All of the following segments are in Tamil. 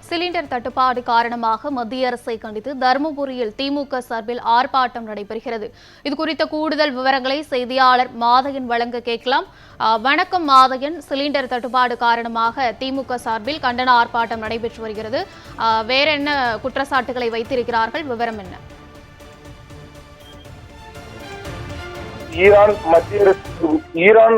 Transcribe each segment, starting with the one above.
சிலிண்டர் தட்டுப்பாடு காரணமாக மத்திய அரசை கண்டித்து தருமபுரியில் திமுக சார்பில் ஆர்ப்பாட்டம் நடைபெறுகிறது. இதுகுறித்த கூடுதல் விவரங்களை செய்தியாளர் மாதையன் வழங்க கேட்கலாம். வணக்கம் மாதையன், சிலிண்டர் தட்டுப்பாடு காரணமாக திமுக சார்பில் கண்டன ஆர்ப்பாட்டம் நடைபெற்று வருகிறது. வேற என்ன குற்றச்சாட்டுகளை வைத்திருக்கிறார்கள், விவரம் என்ன? ஈரான்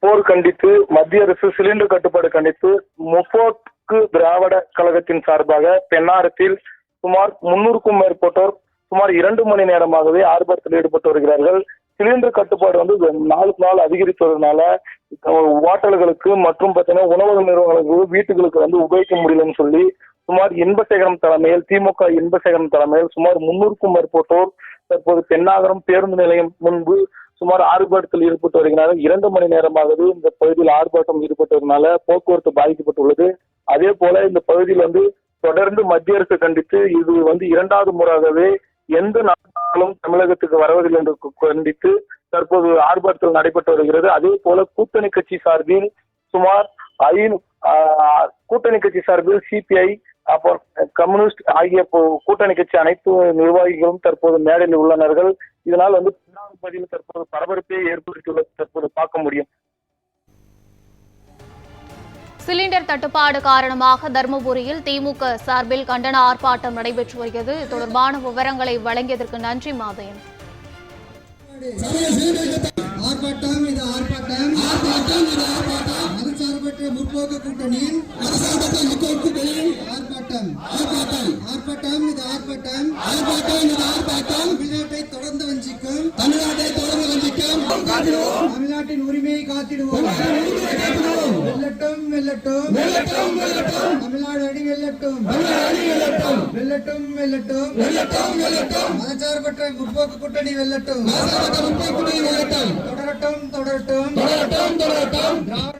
போர் கண்டித்து மத்திய அரசு சிலிண்டர் கட்டுப்பாடு கண்டித்து முற்போக்கு திராவிட கழகத்தின் சார்பாக பெண்ணாரத்தில் சுமார் 300க்கும் மேற்பட்டோர் சுமார் 2 மணி நேரமாகவே ஆர்ப்பாட்டத்தில் ஈடுபட்டு வருகிறார்கள். சிலிண்டர் கட்டுப்பாடு நாளுக்கு நாள் அதிகரிப்பதனால ஹோட்டல்களுக்கு மற்றும் பார்த்தீங்கன்னா உணவக நிறுவனங்களுக்கு வீட்டுகளுக்கு உபயோகிக்க முடியலன்னு சொல்லி சுமார் இன்பசேகரம் தலைமையில் திமுக இன்பசேகரம் தலைமையில் சுமார் 300க்கும் மேற்பட்டோர் தற்போது பெண்ணாகரம் பேருந்து நிலையம் முன்பு சுமார் ஆர்ப்பாட்டத்தில் ஈடுபட்டு வருகிறார்கள். 2 மணி நேரமாகவே இந்த பகுதியில் ஆர்ப்பாட்டம் ஈடுபட்டதனால போக்குவரத்து பாதிக்கப்பட்டுள்ளது. அதே போல இந்த பகுதியில் தொடர்ந்து மத்திய அரசு கண்டித்து இது 2வது முறையாகவே எந்த நாளும் தமிழகத்துக்கு வருவதில்லை என்று கண்டித்து தற்போது ஆர்ப்பாட்டத்தில் நடைபெற்று வருகிறது. அதே போல கூட்டணி கட்சி சார்பில் சுமார் கூட்டணி கட்சி சார்பில் சிபிஐ அப்புறம் கம்யூனிஸ்ட் ஆகிய கூட்டணி கட்சி அனைத்து நிர்வாகிகளும் தற்போது மேடையில் உள்ளனர்கள். இதனால் பதில் தற்போது பரபரப்பை ஏற்படுத்தியுள்ளது தற்போது பார்க்க முடியும். சிலிண்டர் தட்டுப்பாடு காரணமாக தருமபுரியில் திமுக சார்பில் கண்டன ஆர்ப்பாட்டம் நடைபெற்று வருகிறது. தொடர்பான விவரங்களை வழங்கியதற்கு நன்றி மாதையன். முற்போக்கு கூட்டணியின் தமிழ்நாட்டை தொடர்ந்து வஞ்சிக்கும் தமிழ்நாட்டின் உரிமையை காத்திடுவோம். வெல்லட்டும் வெல்லட்டும் தமிழ்நாடு அடி வெல்லட்டும் வெல்லட்டும் மதச்சார்பற்ற முற்போக்கு கூட்டணி வெல்லட்டும் தொடரட்டும் திராவிட